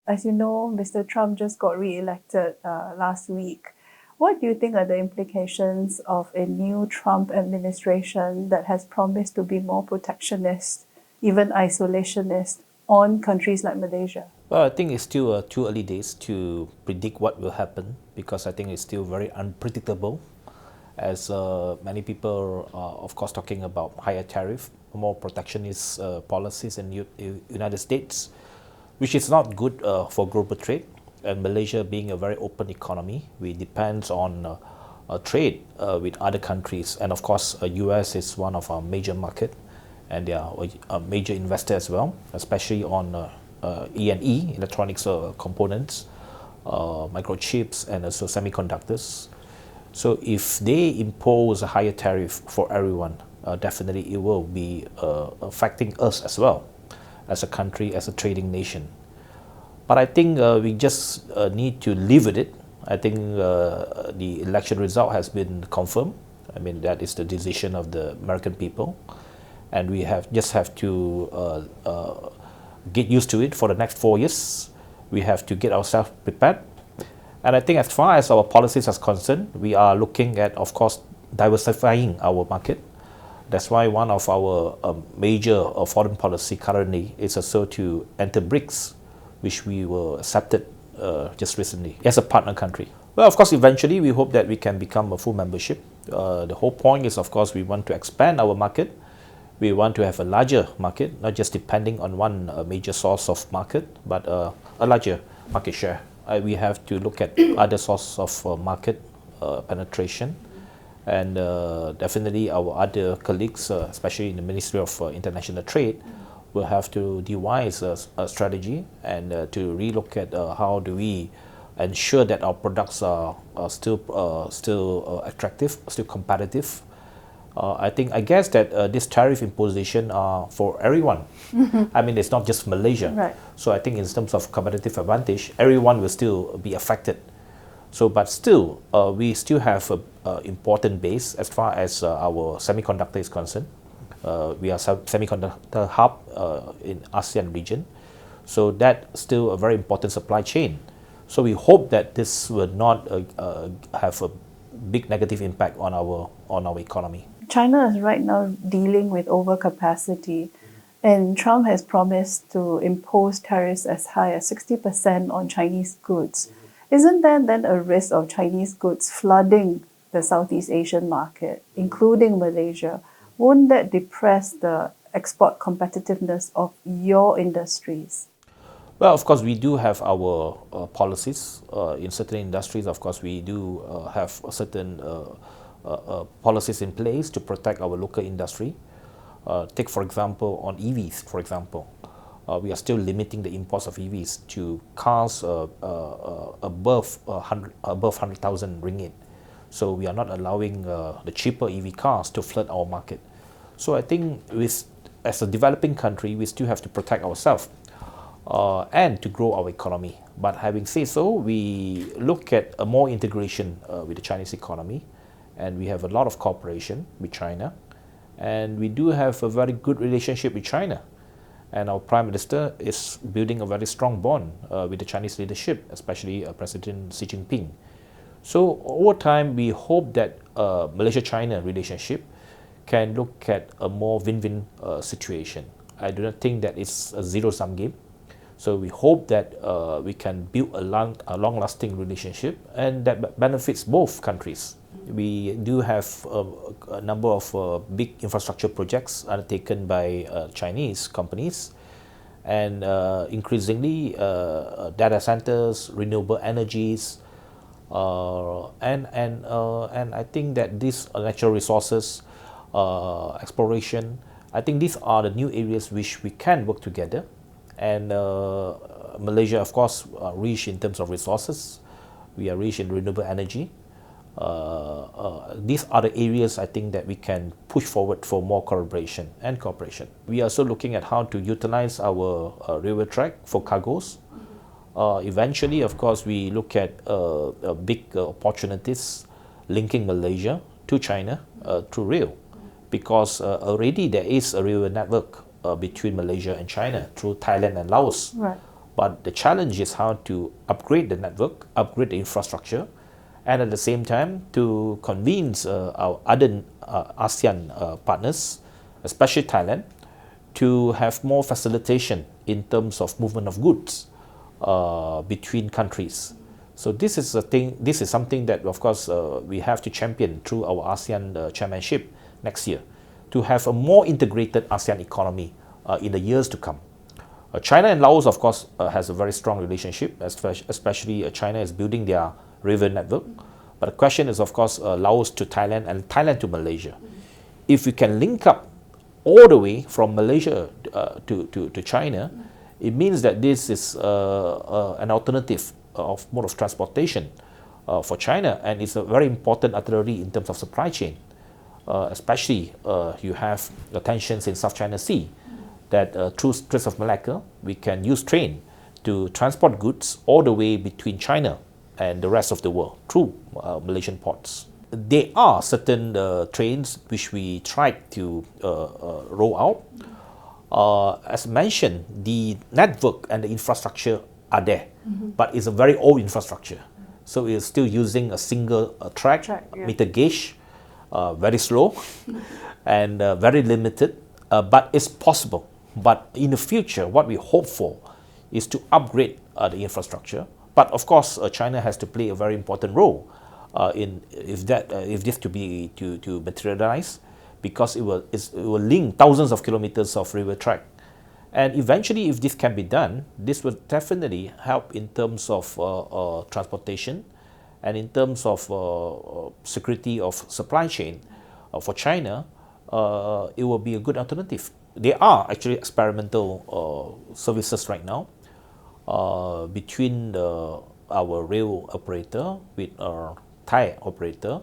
As you know, Mr. Trump just got re-elected last week. What do you think are the implications of a new Trump administration that has promised to be more protectionist, even isolationist, on countries like Malaysia? Well, I think it's still too early days to predict what will happen because I think it's still very unpredictable. As many people are, of course, talking about higher tariff, more protectionist policies in United States, which is not good for global trade. And Malaysia being a very open economy, we depend on trade with other countries. And of course, US is one of our major market, and they are a major investor as well, especially on E&E, electronics components, microchips, and also semiconductors. So if they impose a higher tariff for everyone, definitely it will be affecting us as well, as a country, as a trading nation. But I think we just need to live with it. I think the election result has been confirmed. I mean, that is the decision of the American people. And we just have to get used to it for the next 4 years. We have to get ourselves prepared. And I think as far as our policies are concerned, we are looking at, of course, diversifying our market. That's why one of our major foreign policy currently is also to enter BRICS, which we were accepted just recently as a partner country. Well, of course, eventually we hope that we can become a full membership. The whole point is, of course, we want to expand our market. We want to have a larger market, not just depending on one major source of market, but a larger market share. We have to look at other sources of market penetration. And definitely our other colleagues, especially in the Ministry of International Trade, will have to devise a strategy and to relook at how do we ensure that our products are still attractive, still competitive. I guess that this tariff imposition are for everyone. I mean, it's not just Malaysia. Right. So I think in terms of competitive advantage, everyone will still be affected. So, but still, we still have an important base as far as our semiconductor is concerned. We are semiconductor hub in Asean region. So that's still a very important supply chain. So we hope that this will not have a big negative impact on our economy. China is right now dealing with overcapacity, and Trump has promised to impose tariffs as high as 60% on Chinese goods. Isn't there then a risk of Chinese goods flooding the Southeast Asian market, including Malaysia? Won't that depress the export competitiveness of your industries? Well, of course, we do have our policies in certain industries. Of course, we do have certain policies in place to protect our local industry. Take, for example, on EVs, for example. We are still limiting the imports of EVs to cars above 100,000 ringgit. So we are not allowing the cheaper EV cars to flood our market. So I think as a developing country, we still have to protect ourselves and to grow our economy. But having said so, we look at a more integration with the Chinese economy, and we have a lot of cooperation with China, and we do have a very good relationship with China. And our Prime Minister is building a very strong bond with the Chinese leadership, especially President Xi Jinping. So over time, we hope that Malaysia-China relationship can look at a more win-win situation. I do not think that it's a zero-sum game. So we hope that we can build a long-lasting relationship and that benefits both countries. We do have a number of big infrastructure projects undertaken by Chinese companies, and increasingly data centers, renewable energies, and I think that these natural resources, exploration, I think these are the new areas which we can work together. And Malaysia, of course, rich in terms of resources. We are rich in renewable energy. These are the areas I think that we can push forward for more collaboration and cooperation. We are also looking at how to utilize our railway track for cargoes. Eventually, of course, we look at big opportunities linking Malaysia to China through rail, because already there is a railway network between Malaysia and China through Thailand and Laos. Right. But the challenge is how to upgrade the network, upgrade the infrastructure, and at the same time to convince our other ASEAN partners, especially Thailand, to have more facilitation in terms of movement of goods between countries. So this is a thing. This is something that, of course, we have to champion through our ASEAN chairmanship next year, to have a more integrated ASEAN economy in the years to come. China and Laos, of course, has a very strong relationship, especially China is building their river network. But the question is, of course, Laos to Thailand and Thailand to Malaysia. If we can link up all the way from Malaysia to China, it means that this is an alternative of mode of transportation for China, and it's a very important artery in terms of supply chain. Especially you have the tensions in South China Sea, that through Straits of Malacca, we can use train to transport goods all the way between China and the rest of the world through Malaysian ports. There are certain trains which we tried to roll out. As mentioned, the network and the infrastructure are there, but it's a very old infrastructure. So it's still using a single track, meter gauge, very slow and very limited, but it's possible. But in the future, what we hope for is to upgrade the infrastructure. But of course, China has to play a very important role in if this to materialize, because it will link thousands of kilometers of river track. And eventually, if this can be done, this will definitely help in terms of transportation and in terms of security of supply chain for China. It will be a good alternative. There are actually experimental services right now between our rail operator with our Thai operator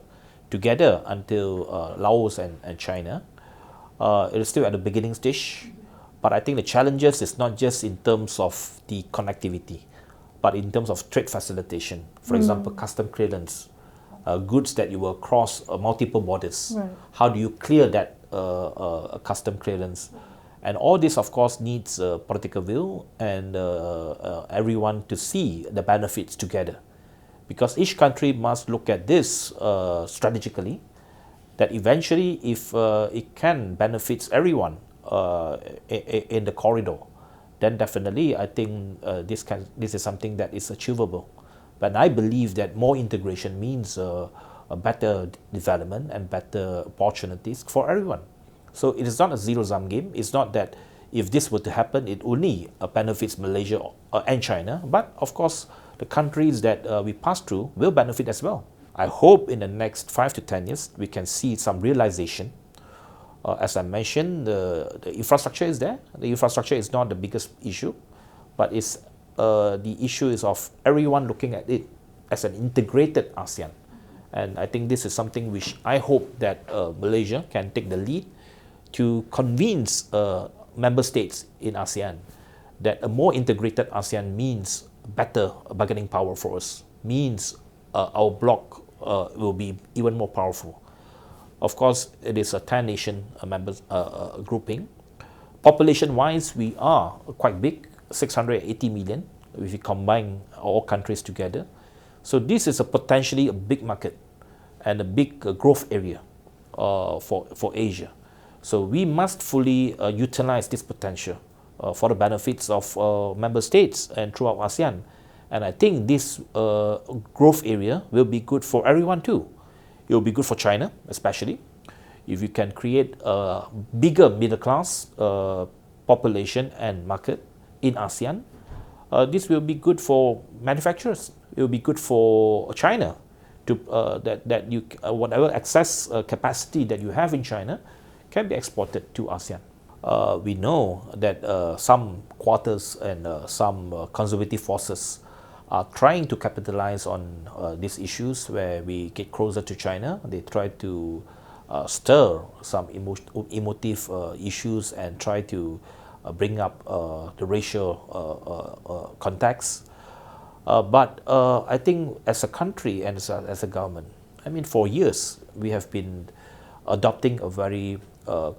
together until Laos and China. It is still at the beginning stage, but I think the challenges is not just in terms of the connectivity, but in terms of trade facilitation. For example, custom clearance, goods that you will cross multiple borders. Right. How do you clear that custom clearance? And all this, of course, needs political will and everyone to see the benefits together. Because each country must look at this strategically, that eventually if it can benefit everyone in the corridor, then definitely I think this is something that is achievable. But I believe that more integration means a better development and better opportunities for everyone. So it is not a zero-sum game. It's not that if this were to happen, it only benefits Malaysia and China, but of course the countries that we pass through will benefit as well. I hope in the next 5 to 10 years we can see some realization. As I mentioned, the infrastructure is there. The infrastructure is not the biggest issue, but it's the issue is of everyone looking at it as an integrated ASEAN. And I think this is something which I hope that Malaysia can take the lead to convince member states in ASEAN that a more integrated ASEAN means better bargaining power for us, means our bloc will be even more powerful. Of course, it is a 10-nation members grouping. Population-wise, we are quite big, 680 million, if you combine all countries together. So this is potentially a big market and a big growth area for Asia. So we must fully utilize this potential for the benefits of member states and throughout ASEAN. And I think this growth area will be good for everyone too. It will be good for China, especially if you can create a bigger middle class population and market in ASEAN. This will be good for manufacturers. It will be good for China to that you whatever excess capacity that you have in China can be exported to ASEAN. We know that some quarters and some conservative forces are trying to capitalize on these issues where we get closer to China. They try to stir some emotive issues and try to bring up the racial context. But I think as a country and as a government, I mean, for years we have been adopting a very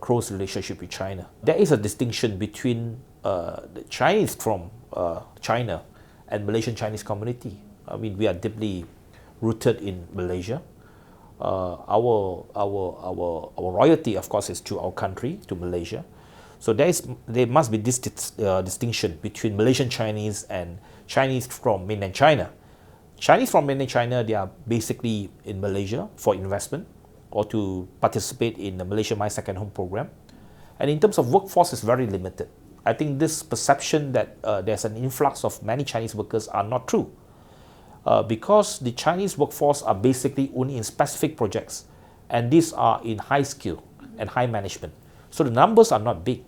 close relationship with China. There is a distinction between the Chinese from China and Malaysian Chinese community. I mean, we are deeply rooted in Malaysia. Our royalty, of course, is to our country, to Malaysia. So there must be this distinction between Malaysian Chinese and Chinese from mainland China. Chinese from mainland China, they are basically in Malaysia for investment or to participate in the Malaysia My Second Home program. And in terms of workforce, it's very limited. I think this perception that there's an influx of many Chinese workers are not true. Because the Chinese workforce are basically only in specific projects, and these are in high skill and high management. So the numbers are not big.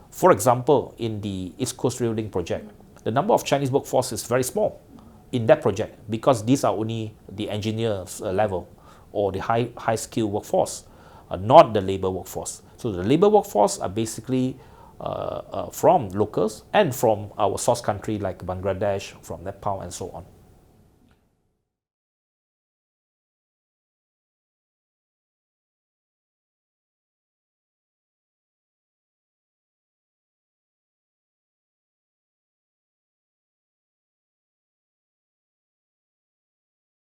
For example, in the East Coast Rail Link project, the number of Chinese workforce is very small in that project because these are only the engineers level or the high skill workforce, not the labor workforce. So the labor workforce are basically from locals and from our source country like Bangladesh, from Nepal and so on.